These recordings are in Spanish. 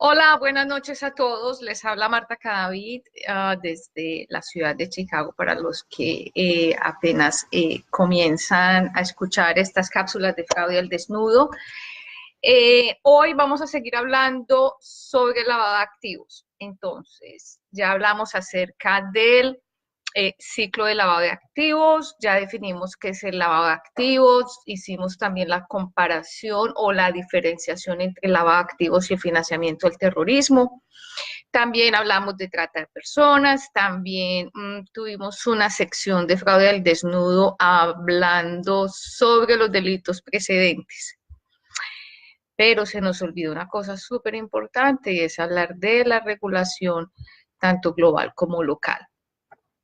Hola, buenas noches a todos. Les habla Marta Cadavid desde la ciudad de Chicago para los que apenas comienzan a escuchar estas cápsulas de fraude al desnudo. Hoy vamos a seguir hablando sobre el lavado de activos. Entonces, ya hablamos acerca del ciclo de lavado de activos, ya definimos qué es el lavado de activos, hicimos también la comparación o la diferenciación entre el lavado de activos y el financiamiento del terrorismo. También hablamos de trata de personas, también tuvimos una sección de fraude al desnudo hablando sobre los delitos precedentes. Pero se nos olvidó una cosa súper importante y es hablar de la regulación tanto global como local.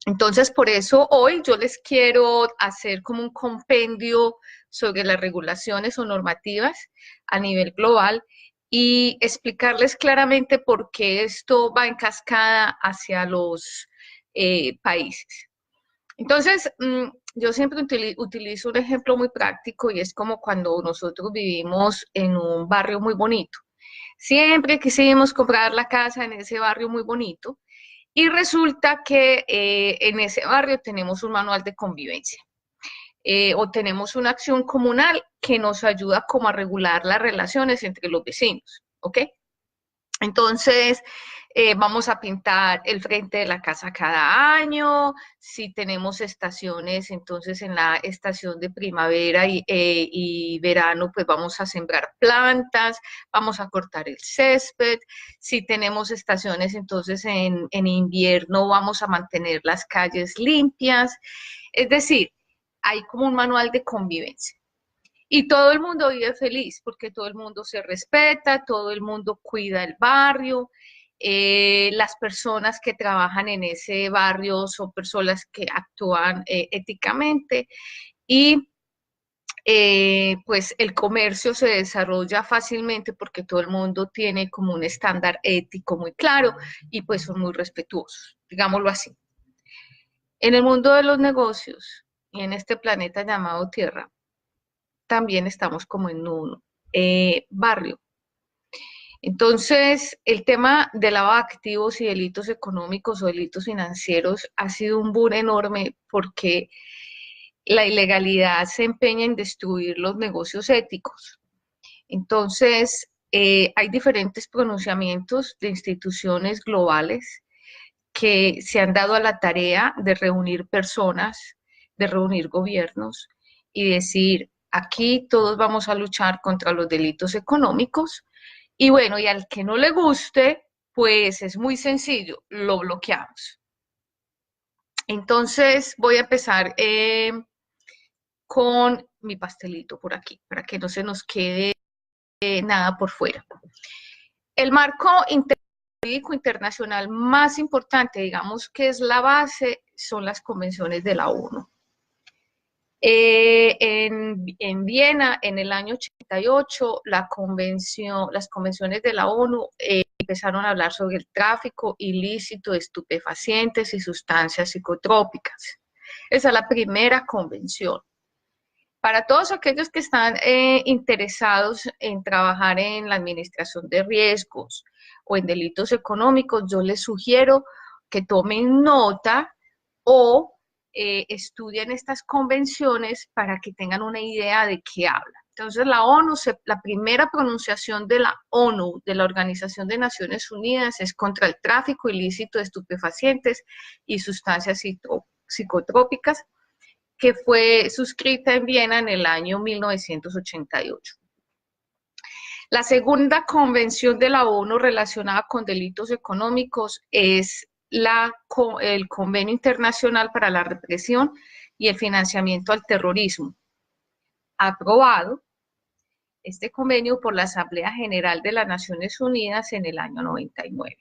Entonces, por eso hoy yo les quiero hacer como un compendio sobre las regulaciones o normativas a nivel global y explicarles claramente por qué esto va en cascada hacia los países. Entonces, yo siempre utilizo un ejemplo muy práctico y es como cuando nosotros vivimos en un barrio muy bonito. Siempre quisimos comprar la casa en ese barrio muy bonito y resulta que en ese barrio tenemos un manual de convivencia o tenemos una acción comunal que nos ayuda como a regular las relaciones entre los vecinos, ¿ok? Entonces, vamos a pintar el frente de la casa cada año. Si tenemos estaciones, entonces en la estación de primavera y verano, pues vamos a sembrar plantas, vamos a cortar el césped. Si tenemos estaciones, entonces en invierno vamos a mantener las calles limpias. Es decir, hay como un manual de convivencia. Y todo el mundo vive feliz porque todo el mundo se respeta, todo el mundo cuida el barrio, las personas que trabajan en ese barrio son personas que actúan éticamente y pues el comercio se desarrolla fácilmente porque todo el mundo tiene como un estándar ético muy claro y pues son muy respetuosos, digámoslo así. En el mundo de los negocios y en este planeta llamado Tierra, también estamos como en un barrio. Entonces, el tema de lavado de activos y delitos económicos o delitos financieros ha sido un boom enorme porque la ilegalidad se empeña en destruir los negocios éticos. Entonces, hay diferentes pronunciamientos de instituciones globales que se han dado a la tarea de reunir personas, de reunir gobiernos y decir, aquí todos vamos a luchar contra los delitos económicos y bueno, y al que no le guste, pues es muy sencillo, lo bloqueamos. Entonces voy a empezar con mi pastelito por aquí, para que no se nos quede nada por fuera. El marco jurídico internacional más importante, digamos que es la base, son las convenciones de la ONU. En Viena, en el año 88, las convenciones de la ONU empezaron a hablar sobre el tráfico ilícito de estupefacientes y sustancias psicotrópicas. Esa es la primera convención. Para todos aquellos que están interesados en trabajar en la administración de riesgos o en delitos económicos, yo les sugiero que tomen nota o estudien estas convenciones para que tengan una idea de qué hablan. Entonces, la primera pronunciación de la ONU, de la Organización de Naciones Unidas, es contra el tráfico ilícito de estupefacientes y sustancias psicotrópicas, que fue suscrita en Viena en el año 1988. La segunda convención de la ONU relacionada con delitos económicos es el Convenio Internacional para la Represión y el Financiamiento al Terrorismo, aprobado este convenio por la Asamblea General de las Naciones Unidas en el año 99.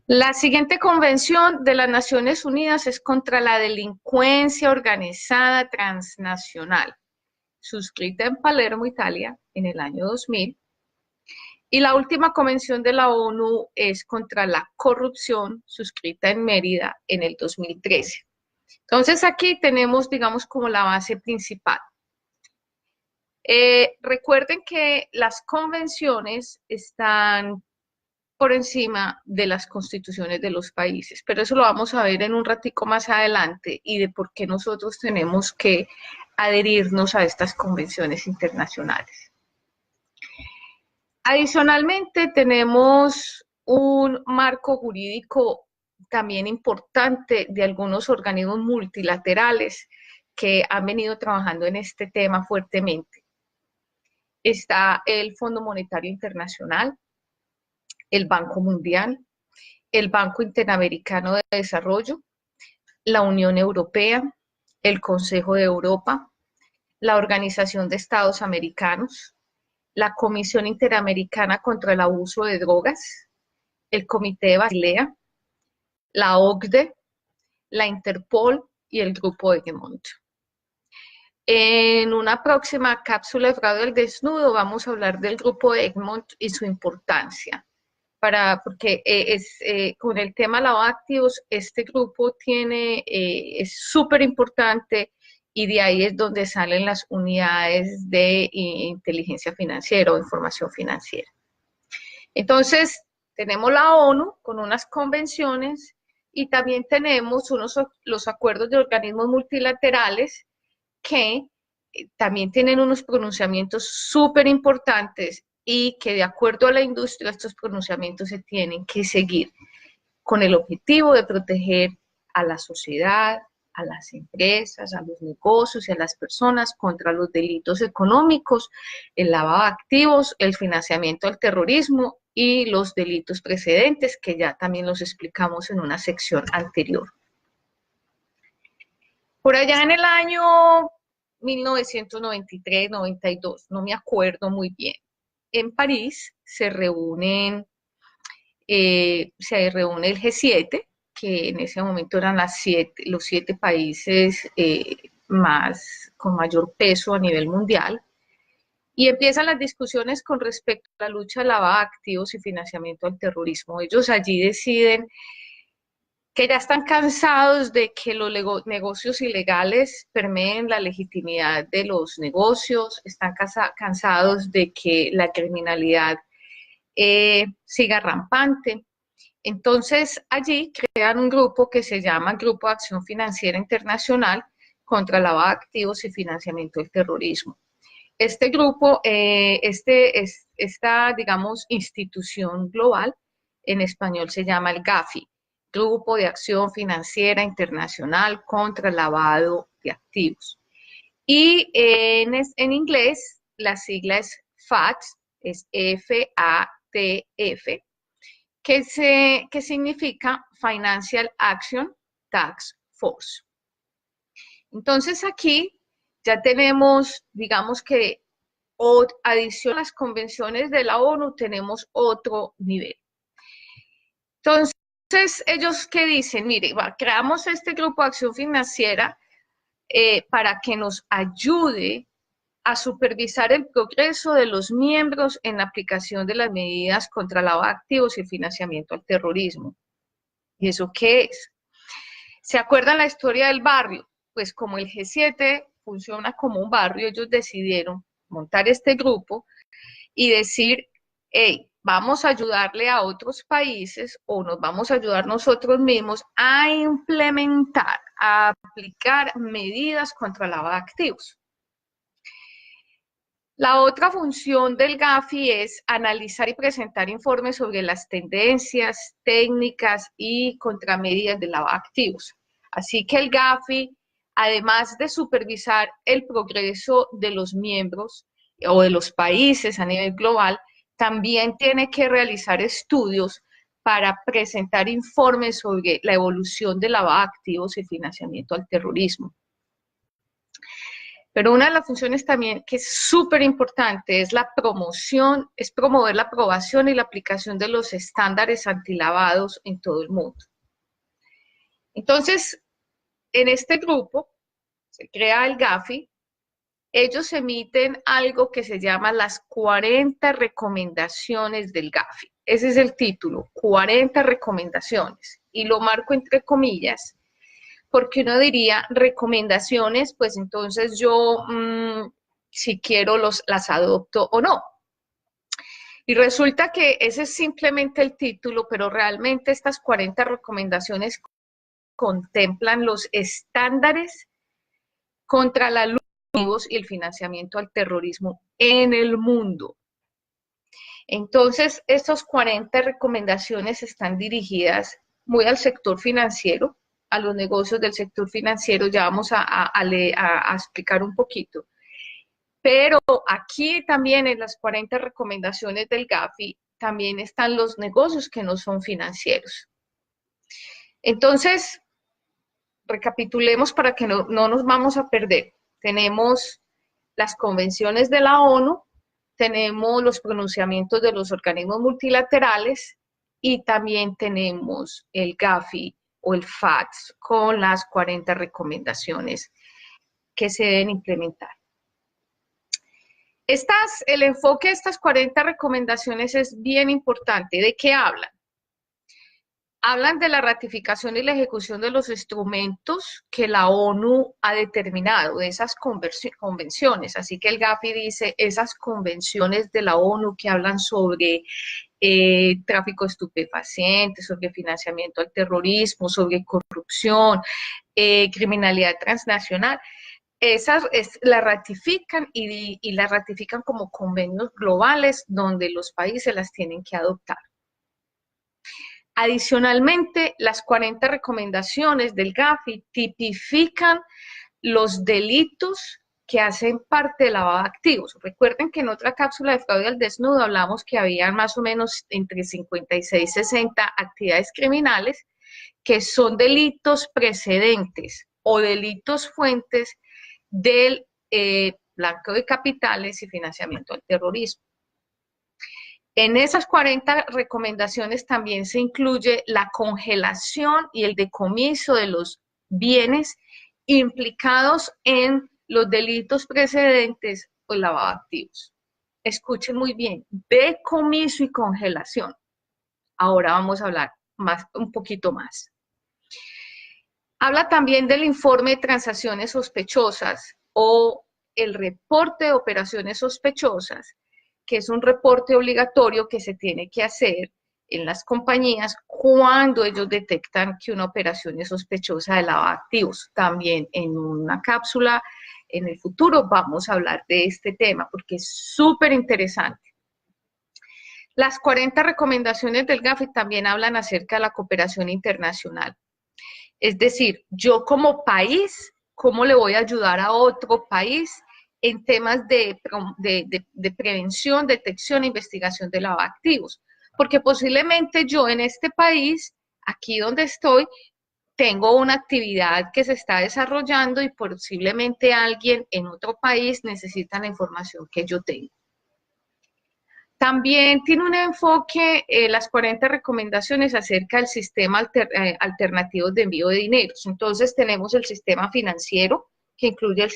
La siguiente convención de las Naciones Unidas es contra la delincuencia organizada transnacional, suscrita en Palermo, Italia, en el año 2000. Y la última convención de la ONU es contra la corrupción, suscrita en Mérida en el 2013. Entonces aquí tenemos, digamos, como la base principal. Recuerden que las convenciones están por encima de las constituciones de los países, pero eso lo vamos a ver en un ratico más adelante y de por qué nosotros tenemos que adherirnos a estas convenciones internacionales. Adicionalmente, tenemos un marco jurídico también importante de algunos organismos multilaterales que han venido trabajando en este tema fuertemente. Está el Fondo Monetario Internacional, el Banco Mundial, el Banco Interamericano de Desarrollo, la Unión Europea, el Consejo de Europa, la Organización de Estados Americanos, la Comisión Interamericana contra el Abuso de Drogas, el Comité de Basilea, la OCDE, la Interpol y el Grupo Egmont. En una próxima cápsula de Radio del Desnudo vamos a hablar del Grupo Egmont y su importancia. Porque con el tema lavado de activos, este grupo es súper importante y de ahí es donde salen las unidades de inteligencia financiera o información financiera. Entonces, tenemos la ONU con unas convenciones y también tenemos los acuerdos de organismos multilaterales que también tienen unos pronunciamientos súper importantes y que de acuerdo a la industria estos pronunciamientos se tienen que seguir con el objetivo de proteger a la sociedad, a las empresas, a los negocios y a las personas contra los delitos económicos, el lavado de activos, el financiamiento al terrorismo y los delitos precedentes que ya también los explicamos en una sección anterior. Por allá en el año 1993-92, no me acuerdo muy bien, en París se reúne el G7, que en ese momento eran los 7 países con mayor peso a nivel mundial, y empiezan las discusiones con respecto a la lucha al lavado de activos y financiamiento al terrorismo. Ellos allí deciden que ya están cansados de que los negocios ilegales permeen la legitimidad de los negocios, están cansados de que la criminalidad siga rampante. Entonces, allí crean un grupo que se llama Grupo de Acción Financiera Internacional contra el lavado de activos y financiamiento del terrorismo. Este grupo, esta, digamos, institución global, en español se llama el GAFI, Grupo de Acción Financiera Internacional contra el Lavado de Activos. Y en inglés, la sigla es FATF, es FATF, que significa Financial Action Task Force. Entonces aquí ya tenemos, digamos que adición a las convenciones de la ONU, tenemos otro nivel. Entonces, ellos ¿qué dicen? Mire, creamos este grupo de acción financiera para que nos ayude a supervisar el progreso de los miembros en la aplicación de las medidas contra el lavado de activos y el financiamiento al terrorismo. ¿Y eso qué es? ¿Se acuerdan la historia del barrio? Pues como el G7 funciona como un barrio, ellos decidieron montar este grupo y decir, hey, vamos a ayudarle a otros países o nos vamos a ayudar nosotros mismos a implementar, a aplicar medidas contra el lavado de activos. La otra función del GAFI es analizar y presentar informes sobre las tendencias, técnicas y contramedidas del lavado de activos. Así que el GAFI, además de supervisar el progreso de los miembros o de los países a nivel global, también tiene que realizar estudios para presentar informes sobre la evolución del lavado de activos y financiamiento al terrorismo. Pero una de las funciones también que es súper importante es la promoción, es promover la aprobación y la aplicación de los estándares antilavados en todo el mundo. Entonces, en este grupo se crea el GAFI, ellos emiten algo que se llama las 40 recomendaciones del GAFI. Ese es el título, 40 recomendaciones. Y lo marco entre comillas, porque uno diría recomendaciones, pues entonces yo si quiero las adopto o no. Y resulta que ese es simplemente el título, pero realmente estas 40 recomendaciones contemplan los estándares contra la lucha y el financiamiento al terrorismo en el mundo. Entonces, estas 40 recomendaciones están dirigidas muy al sector financiero, a los negocios del sector financiero, ya vamos a explicar un poquito. Pero aquí también en las 40 recomendaciones del GAFI también están los negocios que no son financieros. Entonces, recapitulemos para que no nos vamos a perder. Tenemos las convenciones de la ONU, tenemos los pronunciamientos de los organismos multilaterales y también tenemos el GAFI o el FATS con las 40 recomendaciones que se deben implementar. El enfoque de estas 40 recomendaciones es bien importante. ¿De qué hablan? Hablan de la ratificación y la ejecución de los instrumentos que la ONU ha determinado, de esas convenciones. Así que el GAFI dice, esas convenciones de la ONU que hablan sobre tráfico de estupefacientes, sobre financiamiento al terrorismo, sobre corrupción, criminalidad transnacional, esas la ratifican y las ratifican como convenios globales donde los países las tienen que adoptar. Adicionalmente, las 40 recomendaciones del GAFI tipifican los delitos que hacen parte del lavado de activos. Recuerden que en otra cápsula de fraude al desnudo hablamos que había más o menos entre 56 y 60 actividades criminales que son delitos precedentes o delitos fuentes del blanqueo de capitales y financiamiento al terrorismo. En esas 40 recomendaciones también se incluye la congelación y el decomiso de los bienes implicados en los delitos precedentes o el lavado de activos. Escuchen muy bien, decomiso y congelación. Ahora vamos a hablar un poquito más. Habla también del informe de transacciones sospechosas o el reporte de operaciones sospechosas, que es un reporte obligatorio que se tiene que hacer en las compañías cuando ellos detectan que una operación es sospechosa de lavado de activos. También en una cápsula en el futuro vamos a hablar de este tema porque es súper interesante. Las 40 recomendaciones del GAFI también hablan acerca de la cooperación internacional. Es decir, yo como país, ¿cómo le voy a ayudar a otro país en temas de prevención, detección e investigación de lavado de activos? Porque posiblemente yo en este país, aquí donde estoy, tengo una actividad que se está desarrollando y posiblemente alguien en otro país necesita la información que yo tengo. También tiene un enfoque, las 40 recomendaciones acerca del sistema alternativo de envío de dinero. Entonces tenemos el sistema financiero, que incluye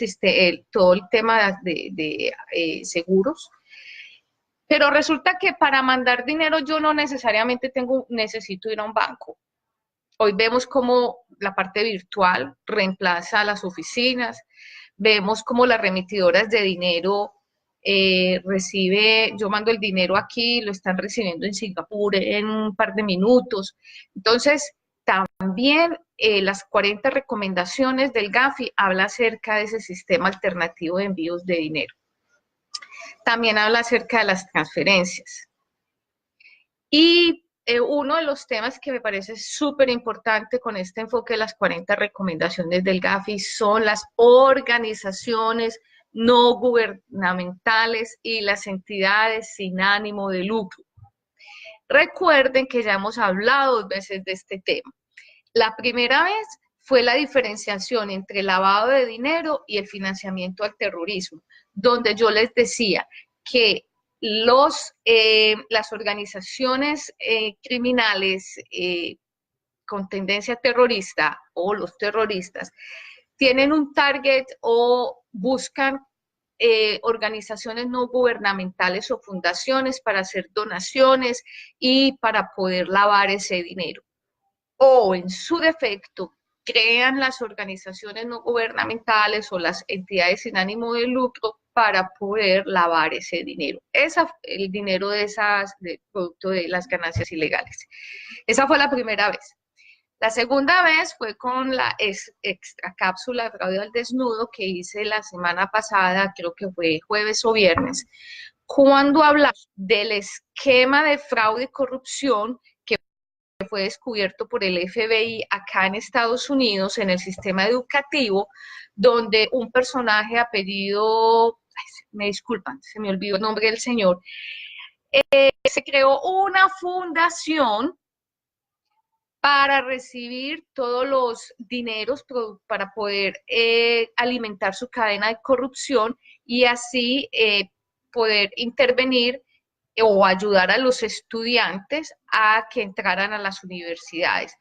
todo el tema de seguros. Pero resulta que para mandar dinero yo no necesariamente necesito ir a un banco. Hoy vemos cómo la parte virtual reemplaza a las oficinas, vemos cómo las remitidoras de dinero yo mando el dinero aquí, lo están recibiendo en Singapur en un par de minutos. Entonces, también las 40 recomendaciones del GAFI habla acerca de ese sistema alternativo de envíos de dinero. También habla acerca de las transferencias. Y uno de los temas que me parece súper importante con este enfoque de las 40 recomendaciones del GAFI son las organizaciones no gubernamentales y las entidades sin ánimo de lucro. Recuerden que ya hemos hablado 2 veces de este tema. La primera vez fue la diferenciación entre el lavado de dinero y el financiamiento al terrorismo, donde yo les decía que las organizaciones criminales con tendencia terrorista o los terroristas tienen un target o buscan organizaciones no gubernamentales o fundaciones para hacer donaciones y para poder lavar ese dinero. O en su defecto, crean las organizaciones no gubernamentales o las entidades sin ánimo de lucro para poder lavar ese dinero. El dinero producto de las ganancias ilegales. Esa fue la primera vez. La segunda vez fue con la extra cápsula de fraude al desnudo que hice la semana pasada, creo que fue jueves o viernes, cuando hablamos del esquema de fraude y corrupción que fue descubierto por el FBI acá en Estados Unidos en el sistema educativo, donde un personaje apellido, me disculpan, se me olvidó el nombre del señor, se creó una fundación para recibir todos los dineros para poder alimentar su cadena de corrupción y así poder intervenir o ayudar a los estudiantes a que entraran a las universidades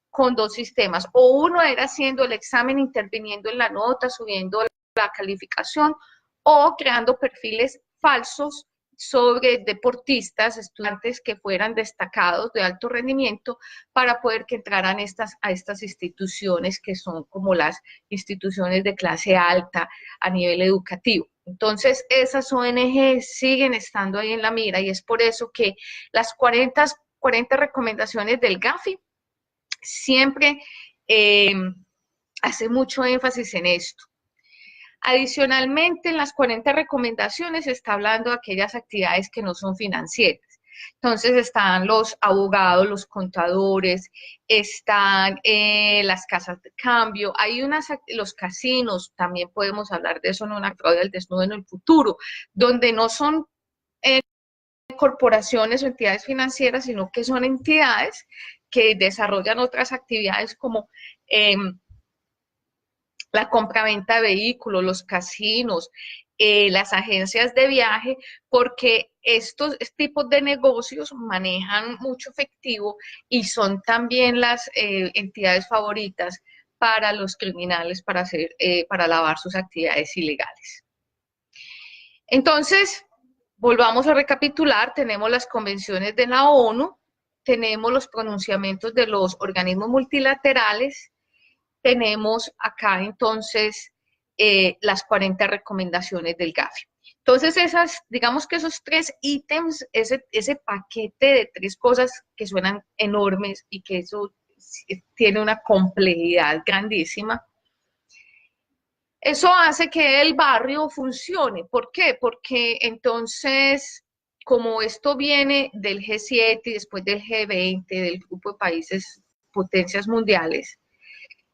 con dos sistemas. O uno era haciendo el examen, interviniendo en la nota, subiendo la calificación, o creando perfiles falsos sobre deportistas, estudiantes que fueran destacados de alto rendimiento para poder que entraran a estas instituciones que son como las instituciones de clase alta a nivel educativo. Entonces, esas ONG siguen estando ahí en la mira y es por eso que las 40 recomendaciones del Gafi siempre hace mucho énfasis en esto. Adicionalmente, en las 40 recomendaciones se está hablando de aquellas actividades que no son financieras. Entonces están los abogados, los contadores, están las casas de cambio, hay los casinos, también podemos hablar de eso en una fraude del desnudo en el futuro, donde no son corporaciones o entidades financieras, sino que son entidades que desarrollan otras actividades como la compraventa de vehículos, los casinos, las agencias de viaje, porque estos tipos de negocios manejan mucho efectivo y son también las entidades favoritas para los criminales para lavar sus actividades ilegales. Entonces, volvamos a recapitular, tenemos las convenciones de la ONU, tenemos los pronunciamientos de los organismos multilaterales, tenemos acá entonces las 40 recomendaciones del Gafi. Entonces digamos que esos 3 ítems, ese paquete de 3 cosas que suenan enormes y que eso tiene una complejidad grandísima, eso hace que el barrio funcione. ¿Por qué? Porque entonces, como esto viene del G7 y después del G20, del grupo de países potencias mundiales,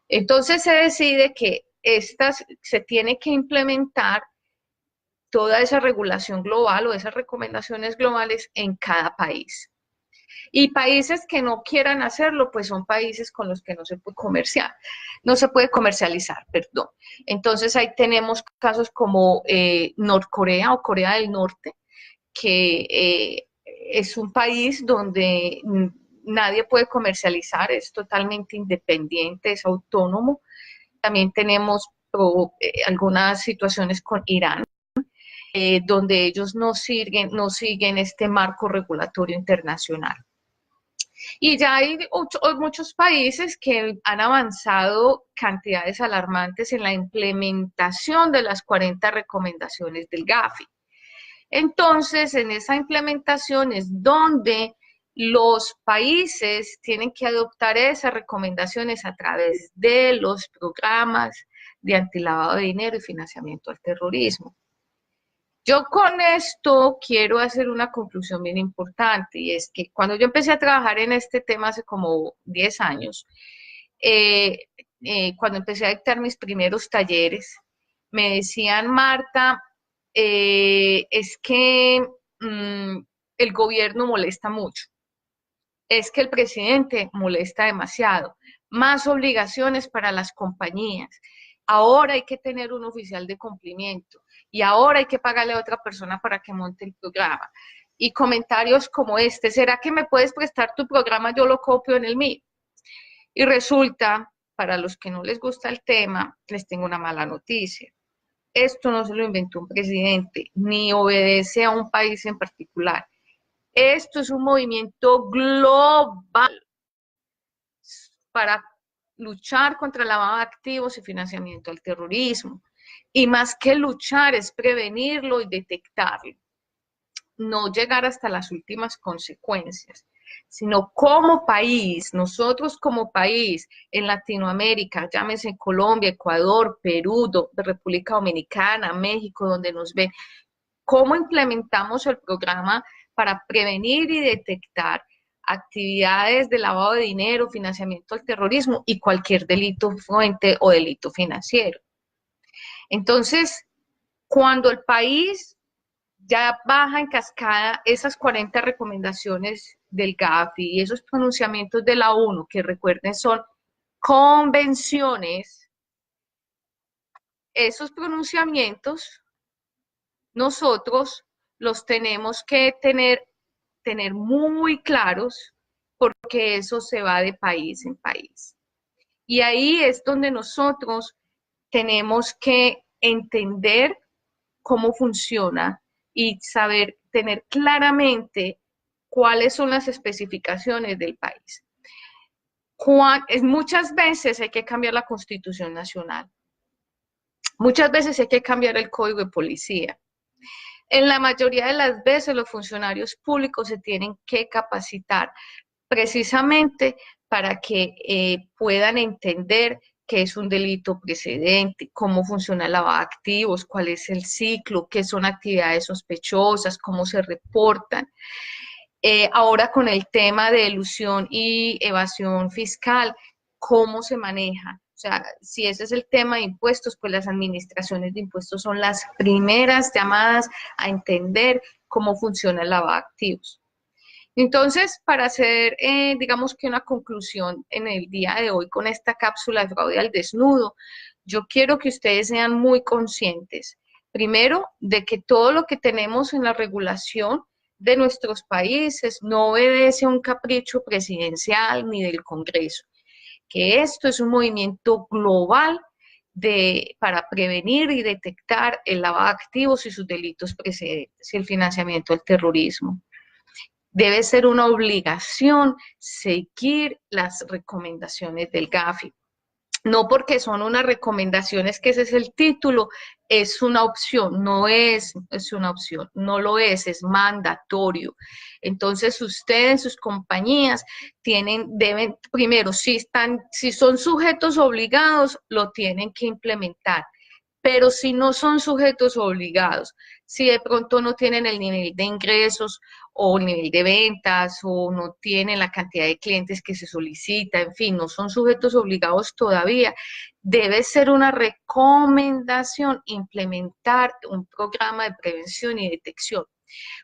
entonces se decide que se tiene que implementar toda esa regulación global o esas recomendaciones globales en cada país. Y países que no quieran hacerlo, pues son países con los que no se puede comercializar, perdón. Entonces ahí tenemos casos como Norcorea o Corea del Norte, que es un país donde nadie puede comercializar, es totalmente independiente, es autónomo. También tenemos algunas situaciones con Irán, donde ellos no siguen este marco regulatorio internacional. Y ya hay muchos países que han avanzado cantidades alarmantes en la implementación de las 40 recomendaciones del Gafi. Entonces, en esa implementación es donde los países tienen que adoptar esas recomendaciones a través de los programas de antilavado de dinero y financiamiento al terrorismo. Yo con esto quiero hacer una conclusión bien importante y es que cuando yo empecé a trabajar en este tema hace como 10 años, cuando empecé a dictar mis primeros talleres, me decían, Marta, es que el gobierno molesta mucho, es que el presidente molesta demasiado, más obligaciones para las compañías, ahora hay que tener un oficial de cumplimiento y ahora hay que pagarle a otra persona para que monte el programa. Y comentarios como este, ¿será que me puedes prestar tu programa? Yo lo copio en el mío. Y resulta, para los que no les gusta el tema, les tengo una mala noticia. Esto no se lo inventó un presidente, ni obedece a un país en particular. Esto es un movimiento global para luchar contra el lavado de activos y financiamiento al terrorismo. Y más que luchar es prevenirlo y detectarlo, no llegar hasta las últimas consecuencias, sino como país, nosotros como país en Latinoamérica, llámese Colombia, Ecuador, Perú, República Dominicana, México, donde nos ven, cómo implementamos el programa para prevenir y detectar actividades de lavado de dinero, financiamiento al terrorismo y cualquier delito fuente o delito financiero. Entonces, cuando el país ya baja en cascada esas 40 recomendaciones del GAFI y esos pronunciamientos de la ONU, que recuerden son convenciones, esos pronunciamientos nosotros los tenemos que tener muy claros porque eso se va de país en país. Y ahí es donde nosotros tenemos que entender cómo funciona y saber tener claramente cuáles son las especificaciones del país. Muchas veces hay que cambiar la Constitución Nacional. Muchas veces hay que cambiar el Código de Policía. En la mayoría de las veces los funcionarios públicos se tienen que capacitar precisamente para que puedan entender qué es un delito precedente, cómo funciona el lavado de activos, cuál es el ciclo, qué son actividades sospechosas, cómo se reportan. Ahora con el tema de elusión y evasión fiscal, cómo se maneja. O sea, si ese es el tema de impuestos, pues las administraciones de impuestos son las primeras llamadas a entender cómo funciona el lavado de activos. Entonces, para hacer, digamos que una conclusión en el día de hoy con esta cápsula de fraude al desnudo, yo quiero que ustedes sean muy conscientes, primero, de que todo lo que tenemos en la regulación de nuestros países no obedece a un capricho presidencial ni del Congreso, que esto es un movimiento global para prevenir y detectar el lavado de activos y sus delitos precedentes y el financiamiento del terrorismo. Debe ser una obligación seguir las recomendaciones del GAFI. No porque son unas recomendaciones, que ese es el título, es una opción, no es una opción, no lo es mandatorio. Entonces ustedes, sus compañías, deben, primero, si son sujetos obligados, lo tienen que implementar. Pero si no son sujetos obligados, si de pronto no tienen el nivel de ingresos o el nivel de ventas o no tienen la cantidad de clientes que se solicita, en fin, no son sujetos obligados todavía, debe ser una recomendación implementar un programa de prevención y detección.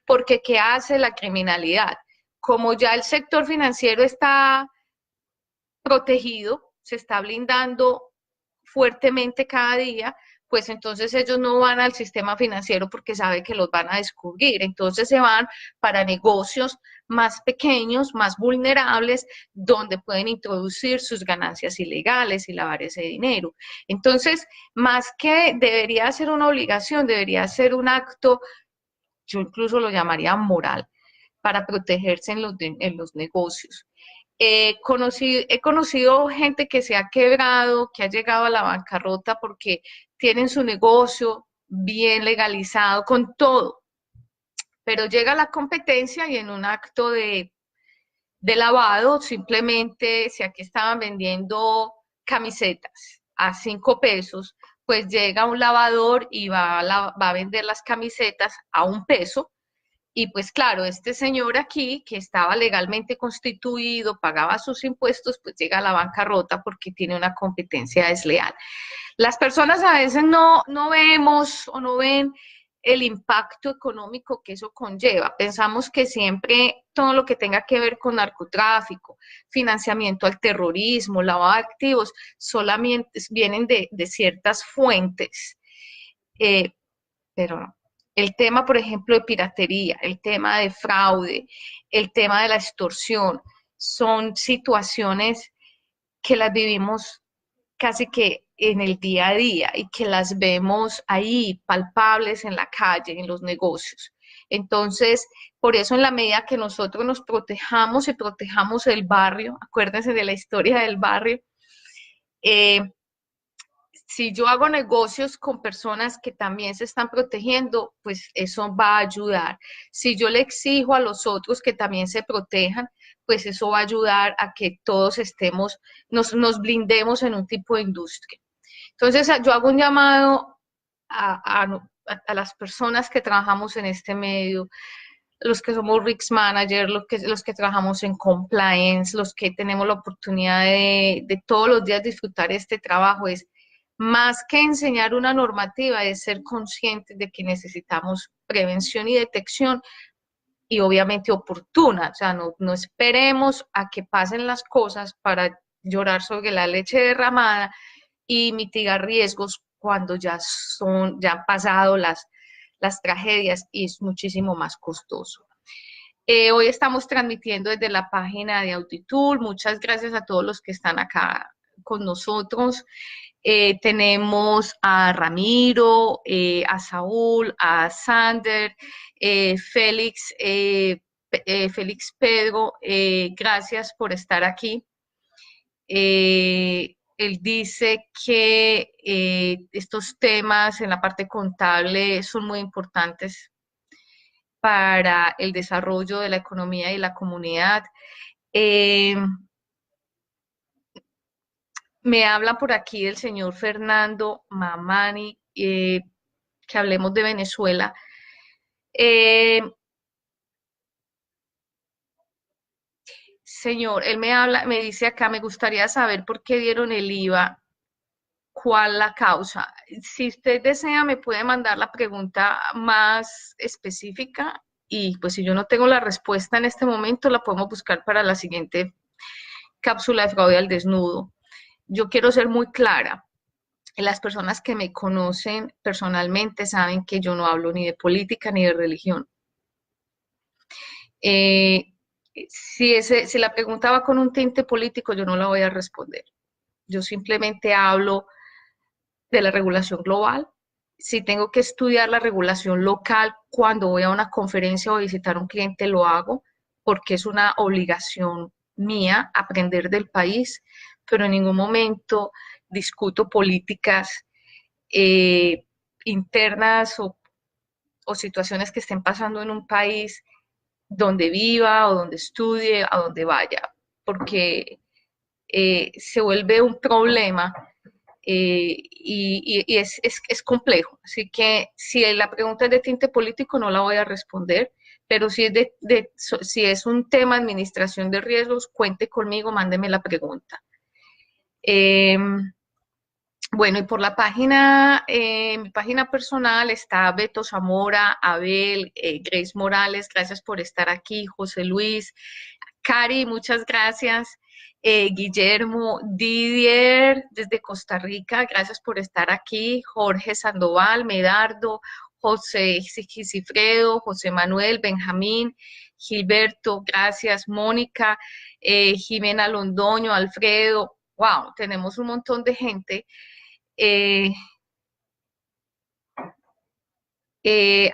Porque ¿qué hace la criminalidad? Como ya el sector financiero está protegido, se está blindando fuertemente cada día, pues entonces ellos no van al sistema financiero porque saben que los van a descubrir. Entonces se van para negocios más pequeños, más vulnerables, donde pueden introducir sus ganancias ilegales y lavar ese dinero. Entonces, más que debería ser una obligación, debería ser un acto, yo incluso lo llamaría moral, para protegerse en los negocios. He conocido gente que se ha quebrado, que ha llegado a la bancarrota porque tienen su negocio bien legalizado con todo, pero llega la competencia y en un acto de lavado, simplemente si aquí estaban vendiendo camisetas a 5 pesos, pues llega un lavador y va a vender las camisetas a 1 peso. Y pues claro, este señor aquí, que estaba legalmente constituido, pagaba sus impuestos, pues llega a la bancarrota porque tiene una competencia desleal. Las personas a veces no vemos o no ven el impacto económico que eso conlleva. Pensamos que siempre todo lo que tenga que ver con narcotráfico, financiamiento al terrorismo, lavado de activos, solamente vienen de ciertas fuentes, eh, pero no. El tema, por ejemplo, de piratería, el tema de fraude, el tema de la extorsión, son situaciones que las vivimos casi que en el día a día y que las vemos ahí palpables en la calle, en los negocios. Entonces, por eso en la medida que nosotros nos protejamos y protejamos el barrio, acuérdense de la historia del barrio, eh, si yo hago negocios con personas que también se están protegiendo, pues eso va a ayudar. Si yo le exijo a los otros que también se protejan, pues eso va a ayudar a que todos estemos, nos blindemos en un tipo de industria. Entonces, yo hago un llamado a las personas que trabajamos en este medio, los que somos risk manager, los que trabajamos en compliance, los que tenemos la oportunidad de todos los días disfrutar este trabajo, es más que enseñar una normativa, es ser conscientes de que necesitamos prevención y detección y obviamente oportuna. O sea, no esperemos a que pasen las cosas para llorar sobre la leche derramada y mitigar riesgos cuando ya han pasado las tragedias y es muchísimo más costoso. Hoy estamos transmitiendo desde la página de Auditool. Muchas gracias a todos los que están acá con nosotros. Tenemos a Ramiro, a Saúl, a Sander, Félix, Félix Pedro, gracias por estar aquí. Él dice que estos temas en la parte contable son muy importantes para el desarrollo de la economía y la comunidad. Me habla por aquí del señor Fernando Mamani, que hablemos de Venezuela. Señor, él me dice acá, me gustaría saber por qué dieron el IVA, cuál la causa. Si usted desea, me puede mandar la pregunta más específica y pues si yo no tengo la respuesta en este momento, la podemos buscar para la siguiente cápsula de fraude al desnudo. Yo quiero ser muy clara. Las personas que me conocen personalmente saben que yo no hablo ni de política ni de religión. Si la pregunta va con un tinte político, yo no la voy a responder. Yo simplemente hablo de la regulación global. Si tengo que estudiar la regulación local cuando voy a una conferencia o visitar a un cliente, lo hago porque es una obligación mía aprender del país, pero en ningún momento discuto políticas internas o situaciones que estén pasando en un país donde viva o donde estudie, a donde vaya, porque se vuelve un problema y es complejo. Así que si la pregunta es de tinte político, no la voy a responder, pero si es un tema de administración de riesgos, cuente conmigo, mándeme la pregunta. Bueno, y por la página, mi página personal está Beto Zamora, Abel, Grace Morales, gracias por estar aquí, José Luis, Cari, muchas gracias, Guillermo, Didier desde Costa Rica, gracias por estar aquí, Jorge Sandoval, Medardo, José Gisifredo, José Manuel, Benjamín, Gilberto, gracias, Mónica, Jimena Londoño, Alfredo, wow, tenemos un montón de gente.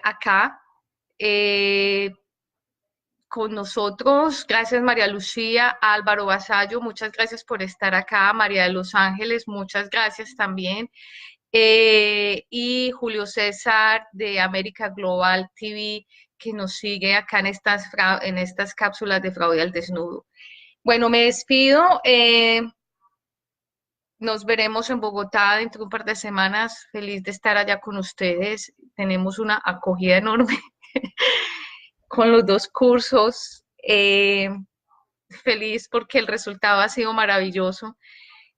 Acá con nosotros. Gracias María Lucía, Álvaro Basallo, muchas gracias por estar acá. María de Los Ángeles, muchas gracias también. Y Julio César de América Global TV, que nos sigue acá en estas cápsulas de fraude al desnudo. Bueno, me despido. Nos veremos en Bogotá dentro de un par de semanas. Feliz de estar allá con ustedes. Tenemos una acogida enorme con los dos cursos. Feliz porque el resultado ha sido maravilloso.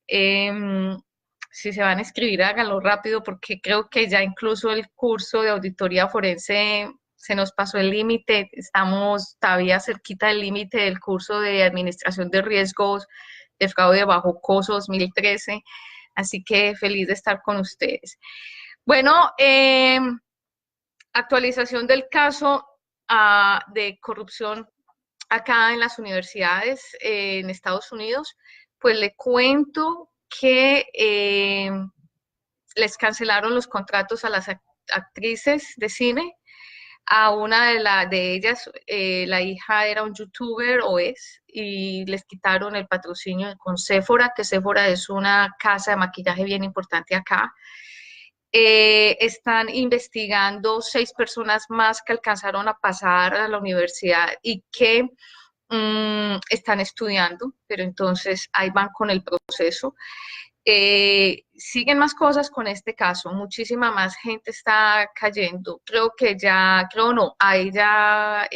Si se van a inscribir, háganlo rápido porque creo que ya incluso el curso de auditoría forense se nos pasó el límite. Estamos todavía cerquita del límite del curso de administración de riesgos de fraude bajo costo 2013. Así que feliz de estar con ustedes. Bueno, actualización del caso de corrupción acá en las universidades en Estados Unidos, pues le cuento que les cancelaron los contratos a las actrices de cine, A una de ellas, la hija era un youtuber o es, y les quitaron el patrocinio con Sephora, que Sephora es una casa de maquillaje bien importante acá. Están investigando 6 personas más que alcanzaron a pasar a la universidad y que están estudiando, pero entonces ahí van con el proceso. Siguen más cosas con este caso, muchísima más gente está cayendo. Creo que ya, creo no, hay ya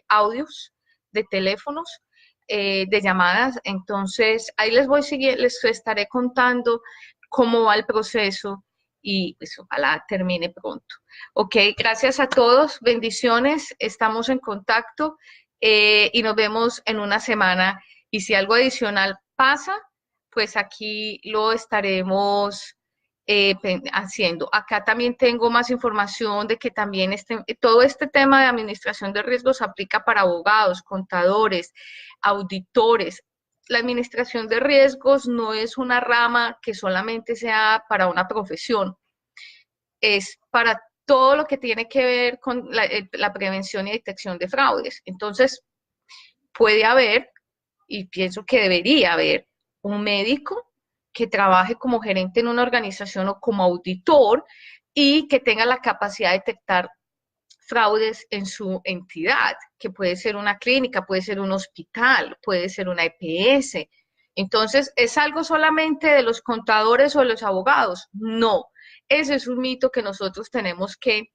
audios de teléfonos, de llamadas, entonces ahí les voy siguiendo, les estaré contando cómo va el proceso y pues ojalá termine pronto. Ok, gracias a todos, bendiciones, estamos en contacto y nos vemos en una semana. Y si algo adicional pasa, pues aquí lo estaremos haciendo. Acá también tengo más información de que también todo este tema de administración de riesgos aplica para abogados, contadores, auditores. La administración de riesgos no es una rama que solamente sea para una profesión, es para todo lo que tiene que ver con la prevención y detección de fraudes. Entonces, puede haber, y pienso que debería haber, un médico que trabaje como gerente en una organización o como auditor y que tenga la capacidad de detectar fraudes en su entidad, que puede ser una clínica, puede ser un hospital, puede ser una EPS. Entonces, ¿es algo solamente de los contadores o de los abogados? No, ese es un mito que nosotros tenemos que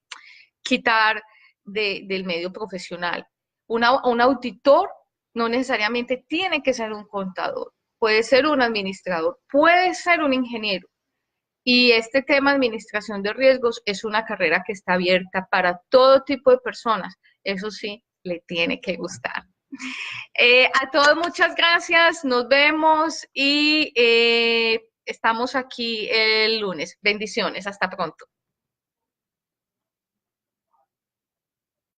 quitar del medio profesional. Un auditor no necesariamente tiene que ser un contador, puede ser un administrador, puede ser un ingeniero. Y este tema de administración de riesgos es una carrera que está abierta para todo tipo de personas. Eso sí, le tiene que gustar. A todos muchas gracias, nos vemos y estamos aquí el lunes. Bendiciones, hasta pronto.